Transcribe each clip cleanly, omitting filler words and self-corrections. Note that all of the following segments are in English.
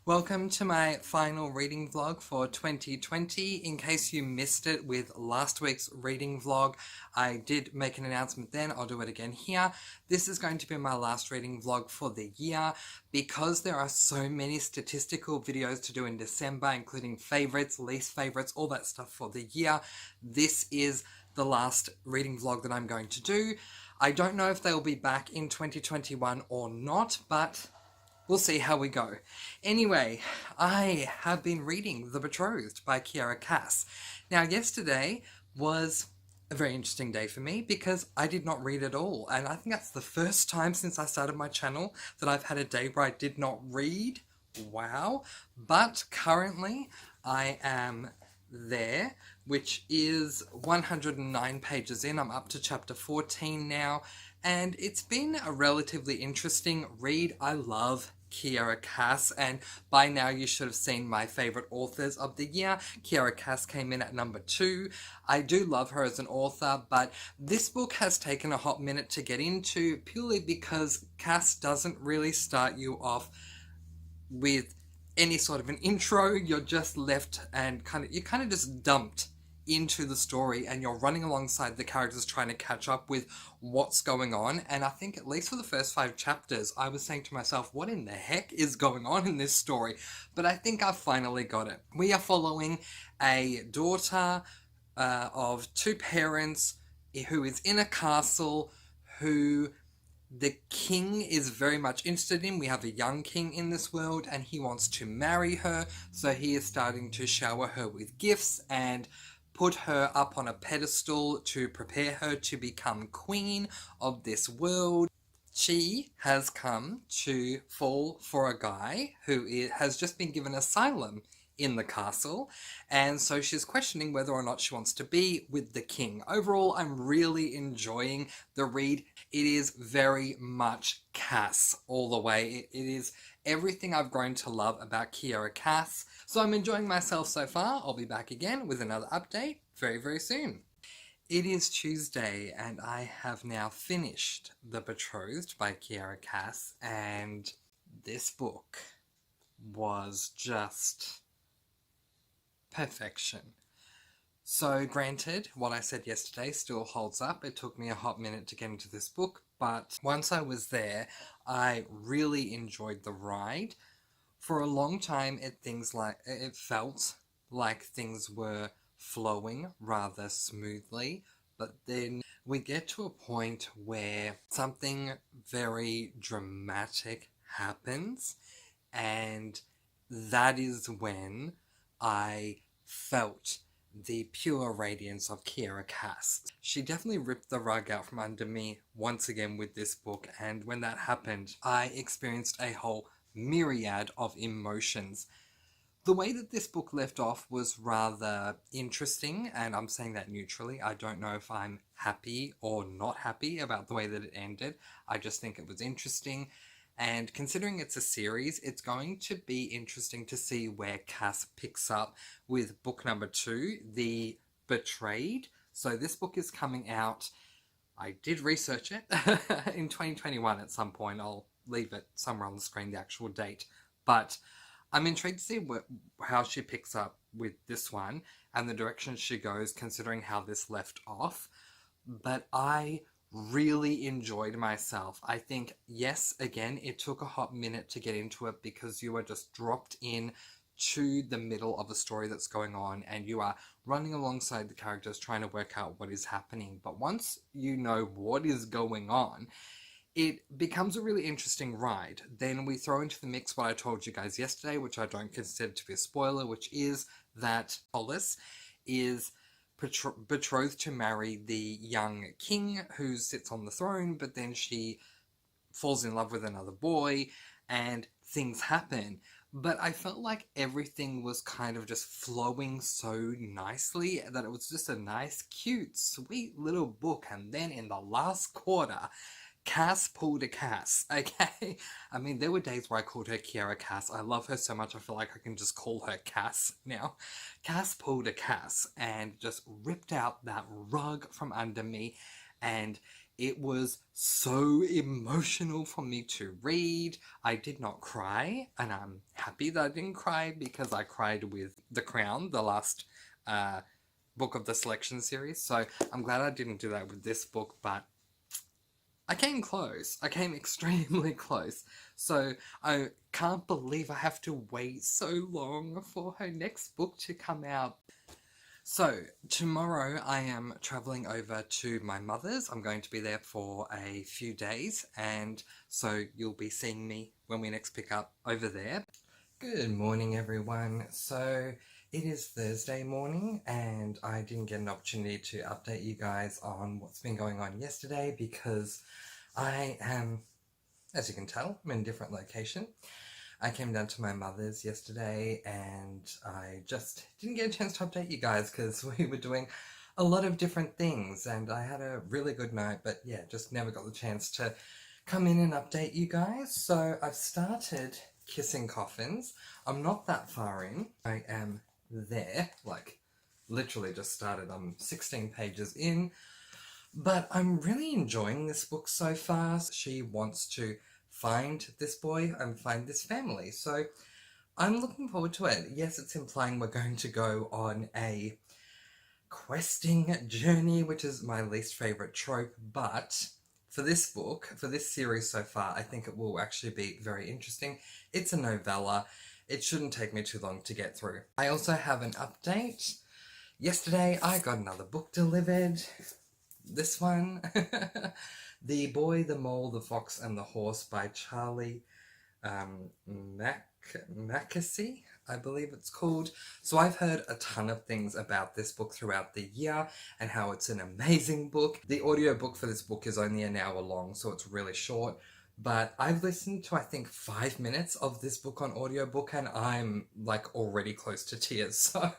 Welcome to my final reading vlog for 2020. In case you missed it with last week's reading vlog, I did make an announcement then. I'll do it again here. This is going to be my last reading vlog for the year because there are so many statistical videos to do in December, including favorites, least favorites, all that stuff for the year. This is the last reading vlog that I'm going to do. I don't know if they'll be back in 2021 or not, but we'll see how we go. Anyway, I have been reading The Betrothed by Kiera Cass. Now, yesterday was a very interesting day for me because I did not read at all. And I think that's the first time since I started my channel that I've had a day where I did not read. Wow. But currently, I am there, which is 109 pages in. I'm up to chapter 14 now. And it's been a relatively interesting read. I love Kiera Cass, and by now you should have seen my favourite authors of the year. Kiera Cass came in at number 2. I do love her as an author, but this book has taken a hot minute to get into purely because Cass doesn't really start you off with any sort of an intro. You're just left and you're kind of just dumped into the story, and you're running alongside the characters trying to catch up with what's going on. And I think at least for the first 5 chapters, I was saying to myself, what in the heck is going on in this story? But I think I've finally got it. We are following a daughter of 2 parents who is in a castle who the king is very much interested in. We have a young king in this world, and he wants to marry her. So he is starting to shower her with gifts and put her up on a pedestal to prepare her to become queen of this world. She has come to fall for a guy who has just been given asylum in the castle, and so she's questioning whether or not she wants to be with the king. Overall, I'm really enjoying the read. It is very much Cass all the way. It is everything I've grown to love about Kiera Cass. So I'm enjoying myself so far. I'll be back again with another update very, very soon. It is Tuesday, and I have now finished The Betrothed by Kiera Cass, and this book was just perfection. So granted, what I said yesterday still holds up. It took me a hot minute to get into this book, but once I was there, I really enjoyed the ride. For a long time, it felt like things were flowing rather smoothly, but then we get to a point where something very dramatic happens, and that is when I felt the pure radiance of Kiera Cass. She definitely ripped the rug out from under me once again with this book, and when that happened, I experienced a whole myriad of emotions. The way that this book left off was rather interesting, and I'm saying that neutrally. I don't know if I'm happy or not happy about the way that it ended. I just think it was interesting. And considering it's a series, it's going to be interesting to see where Cass picks up with book number 2, The Betrayed. So this book is coming out, I did research it, in 2021 at some point. I'll leave it somewhere on the screen, the actual date. But I'm intrigued to see how she picks up with this one and the direction she goes, considering how this left off. But I really enjoyed myself. I think, yes, again, it took a hot minute to get into it because you are just dropped in to the middle of a story that's going on, and you are running alongside the characters trying to work out what is happening. But once you know what is going on, it becomes a really interesting ride. Then we throw into the mix what I told you guys yesterday, which I don't consider to be a spoiler, which is that Hollis is betrothed to marry the young king who sits on the throne, but then she falls in love with another boy and things happen. But I felt like everything was kind of just flowing so nicely that it was just a nice, cute, sweet little book. And then in the last quarter, Cass pulled a Cass, okay? I mean, there were days where I called her Kiera Cass. I love her so much, I feel like I can just call her Cass now. Cass pulled a Cass and just ripped out that rug from under me, and It was so emotional for me to read. I did not cry, and I'm happy that I didn't cry because I cried with The Crown, the last book of the selection series. So I'm glad I didn't do that with this book, but I came close. I came extremely close. So I can't believe I have to wait so long for her next book to come out. So, tomorrow I am travelling over to my mother's. I'm going to be there for a few days, and so you'll be seeing me when we next pick up over there. Good morning, everyone. So, it is Thursday morning, and I didn't get an opportunity to update you guys on what's been going on yesterday because I am, as you can tell, I'm in a different location. I came down to my mother's yesterday and I just didn't get a chance to update you guys because we were doing a lot of different things and I had a really good night, but yeah, just never got the chance to come in and update you guys. So I've started Kissing Coffins. I'm not that far in. I am there, like literally just started. I'm 16 pages in, but I'm really enjoying this book so far. She wants to find this boy and find this family. So I'm looking forward to it. Yes, it's implying we're going to go on a questing journey, which is my least favourite trope, but for this book, for this series so far, I think it will actually be very interesting. It's a novella. It shouldn't take me too long to get through. I also have an update. Yesterday, I got another book delivered. This one. The Boy, the Mole, the Fox and the Horse by Charlie Mackesy, I believe it's called. So I've heard a ton of things about this book throughout the year and how it's an amazing book. The audiobook for this book is only an hour long, so it's really short. But I've listened to, I think, 5 minutes of this book on audiobook and I'm like already close to tears. So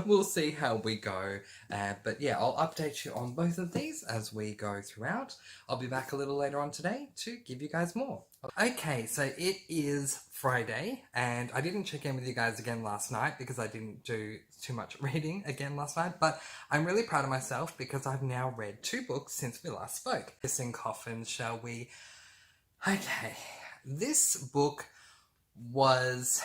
we'll see how we go. But yeah, I'll update you on both of these as we go throughout. I'll be back a little later on today to give you guys more. Okay, so it is Friday and I didn't check in with you guys again last night because I didn't do too much reading again last night, but I'm really proud of myself because I've now read 2 books since we last spoke. Kissing Coffins, shall we? Okay, this book was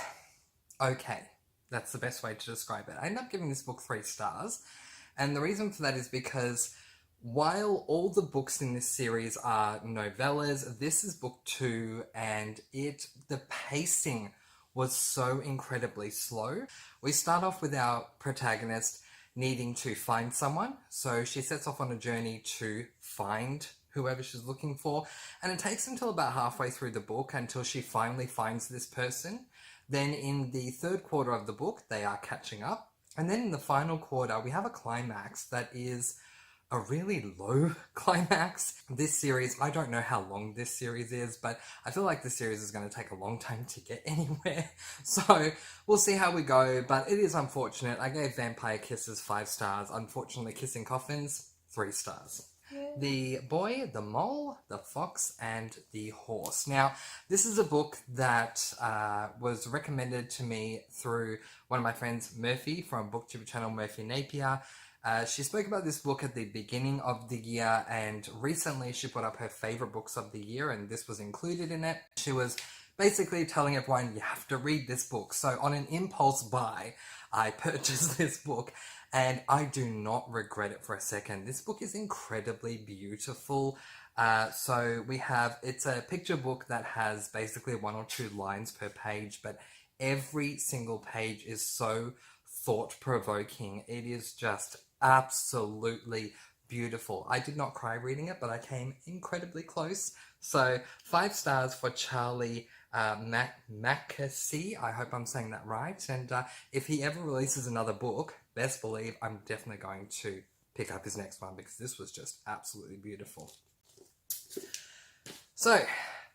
okay. That's the best way to describe it. I ended up giving this book 3 stars, and the reason for that is because while all the books in this series are novellas, this is book 2, and the pacing was so incredibly slow. We start off with our protagonist needing to find someone, so she sets off on a journey to find whoever she's looking for, and it takes until about halfway through the book until she finally finds this person. Then in the 3rd quarter of the book, they are catching up, and then in the final quarter, we have a climax that is a really low climax. This series, I don't know how long this series is, but I feel like this series is going to take a long time to get anywhere. So we'll see how we go, but it is unfortunate. I gave Vampire Kisses 5 stars. Unfortunately, Kissing Coffins, 3 stars. The Boy, the Mole, the Fox, and the Horse. Now, this is a book that was recommended to me through one of my friends, Murphy, from BookTuber channel Murphy Napier. She spoke about this book at the beginning of the year, and recently she put up her favourite books of the year, and this was included in it. She was basically telling everyone, you have to read this book. So on an impulse buy, I purchased this book, and I do not regret it for a second. This book is incredibly beautiful. So it's a picture book that has basically 1 or 2 lines per page, but every single page is so thought-provoking. It is just absolutely beautiful. I did not cry reading it, but I came incredibly close. So 5 stars for Charlie Mackesy. I hope I'm saying that right. And if he ever releases another book, best believe I'm definitely going to pick up his next one because this was just absolutely beautiful. So,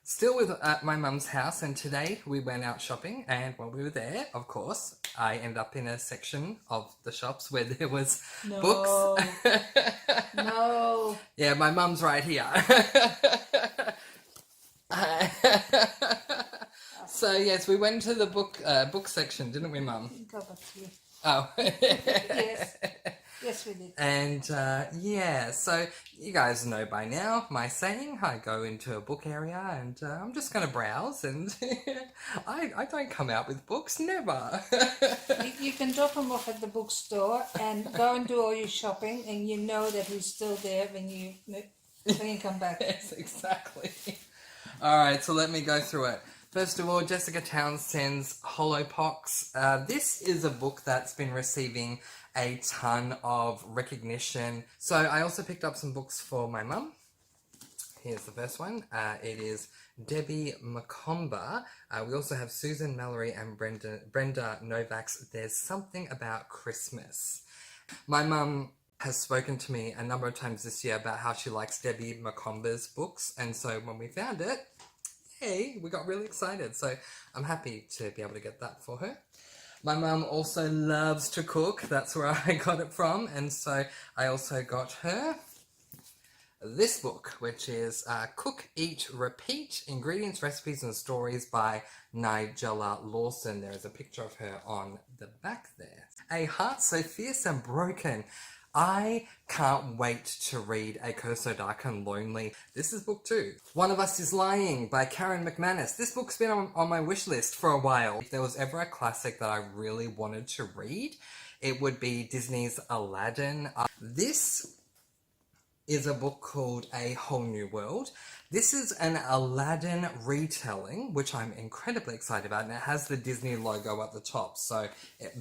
still at my mum's house, and today we went out shopping, and while we were there, of course, I ended up in a section of the shops where there was books. No. Yeah, my mum's right here. So yes, we went to the book section, didn't we, Mum? Go back to you. Oh. Yes. Yes, we did. And yeah, so you guys know by now my saying. I go into a book area and I'm just going to browse, and I don't come out with books, never. You can drop him off at the bookstore and go and do all your shopping, and you know that he's still there when you come back. Yes, exactly. Alright, so let me go through it. First of all, Jessica Townsend's Hollowpox. This is a book that's been receiving a ton of recognition. So I also picked up some books for my mum. Here's the first one. It is Debbie McComber. We also have Susan Mallory and Brenda Novak's There's Something About Christmas. My mum has spoken to me a number of times this year about how she likes Debbie McComber's books, and so when we found it, hey, we got really excited. So I'm happy to be able to get that for her. My mum also loves to cook. That's where I got it from, and so I also got her this book, which is Cook, Eat, Repeat, Ingredients, Recipes and Stories by Nigella Lawson. There is a picture of her on the back there. A Heart So Fierce and Broken. I can't wait to read A Curse So Dark and Lonely. This is book 2. One of Us Is Lying by Karen McManus. This book's been on my wish list for a while. If there was ever a classic that I really wanted to read, it would be Disney's Aladdin. This is a book called A Whole New World. This is an Aladdin retelling, which I'm incredibly excited about, and it has the Disney logo at the top, so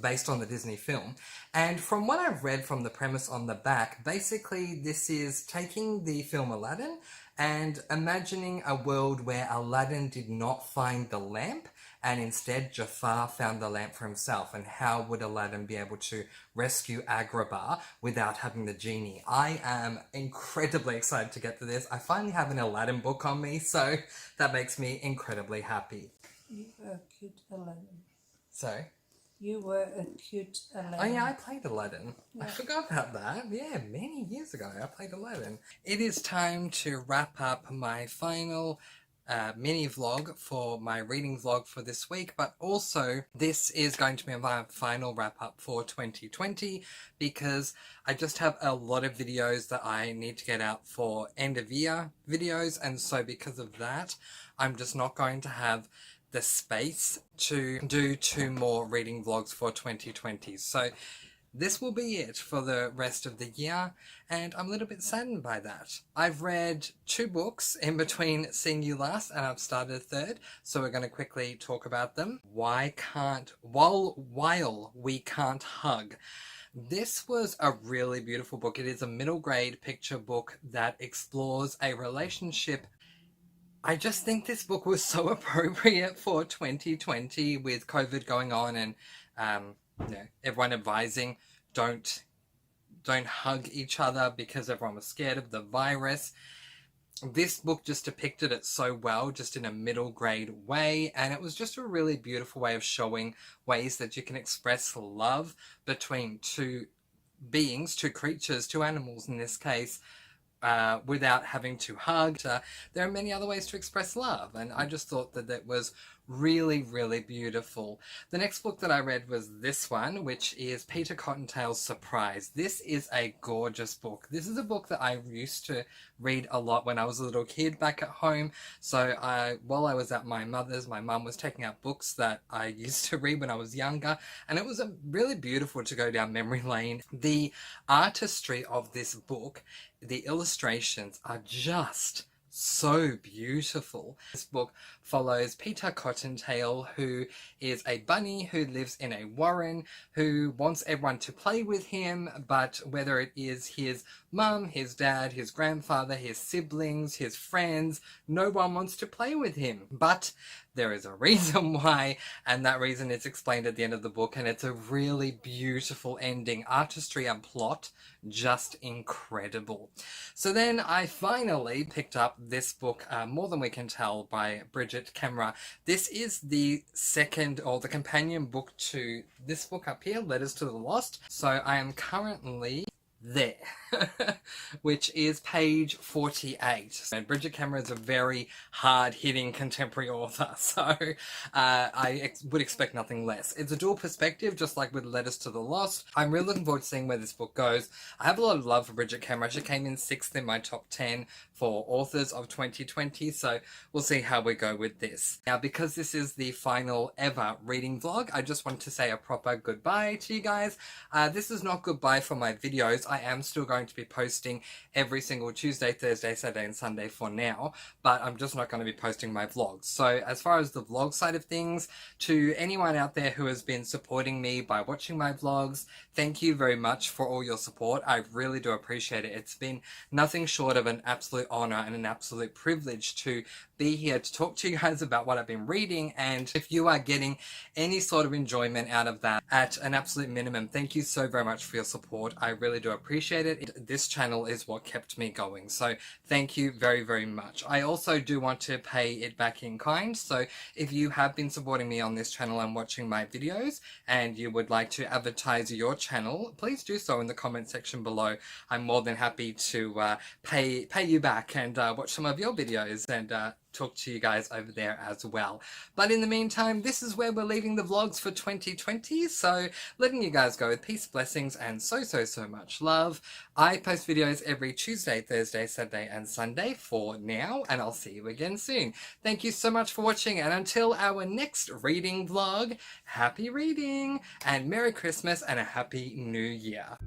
based on the Disney film. And from what I've read from the premise on the back, basically this is taking the film Aladdin and imagining a world where Aladdin did not find the lamp, and instead Jafar found the lamp for himself, and how would Aladdin be able to rescue Agrabah without having the genie. I am incredibly excited to get to this. I finally have an Aladdin book on me, so that makes me incredibly happy. You were a cute Aladdin. So? You were a cute Aladdin. Oh yeah, I played Aladdin. Yeah. I forgot about that. Yeah, many years ago I played Aladdin. It is time to wrap up my final mini vlog for my reading vlog for this week, but also this is going to be my final wrap up for 2020 because I just have a lot of videos that I need to get out for end of year videos, and so because of that I'm just not going to have the space to do 2 more reading vlogs for 2020. So this will be it for the rest of the year, and I'm a little bit saddened by that. I've read 2 books in between seeing you last, and I've started a 3rd, so we're going to quickly talk about them. While We Can't Hug. This was a really beautiful book. It is a middle grade picture book that explores a relationship. I just think this book was so appropriate for 2020 with COVID going on, and everyone advising don't hug each other because everyone was scared of the virus. This book just depicted it so well, just in a middle grade way, and it was just a really beautiful way of showing ways that you can express love between 2 beings, 2 creatures, 2 animals in this case, without having to hug. There are many other ways to express love, and I just thought that it was really, really beautiful. The next book that I read was this one, which is Peter Cottontail's Surprise. This is a gorgeous book. This is a book that I used to read a lot when I was a little kid back at home. So while I was at my mother's, my mum was taking out books that I used to read when I was younger, and it was really beautiful to go down memory lane. The artistry of this book, the illustrations are just so beautiful. This book follows Peter Cottontail, who is a bunny who lives in a warren, who wants everyone to play with him, but whether it is his mum, his dad, his grandfather, his siblings, his friends, no one wants to play with him. But there is a reason why, and that reason is explained at the end of the book, and it's a really beautiful ending. Artistry and plot, just incredible. So then I finally picked up this book, More Than We Can Tell by Bridget Kemmerer. This is the second, or the companion book to this book up here, Letters to the Lost. So I am currently there, which is page 48. And Bridget Cameron is a very hard-hitting contemporary author, so would expect nothing less. It's a dual perspective, just like with Letters to the Lost. I'm really looking forward to seeing where this book goes. I have a lot of love for Bridget Cameron. She came in 6th in my top 10 for authors of 2020, so we'll see how we go with this. Now, because this is the final ever reading vlog, I just want to say a proper goodbye to you guys. This is not goodbye for my videos. I am still going to be posting every single Tuesday, Thursday, Saturday and Sunday for now, but I'm just not going to be posting my vlogs. So as far as the vlog side of things, to anyone out there who has been supporting me by watching my vlogs, thank you very much for all your support. I really do appreciate it. It's been nothing short of an absolute honor and an absolute privilege to be here to talk to you guys about what I've been reading, and if you are getting any sort of enjoyment out of that at an absolute minimum, thank you so very much for your support. I really do appreciate it. This channel is what kept me going, so thank you very, very much. I also do want to pay it back in kind, so if you have been supporting me on this channel and watching my videos and you would like to advertise your channel, please do so in the comment section below. I'm more than happy to pay you back and watch some of your videos and talk to you guys over there as well. But in the meantime, this is where we're leaving the vlogs for 2020, so letting you guys go with peace, blessings, and so much love. I post videos every Tuesday, Thursday, Saturday, and Sunday for now, and I'll see you again soon. Thank you so much for watching, and until our next reading vlog, happy reading, and Merry Christmas, and a Happy New Year.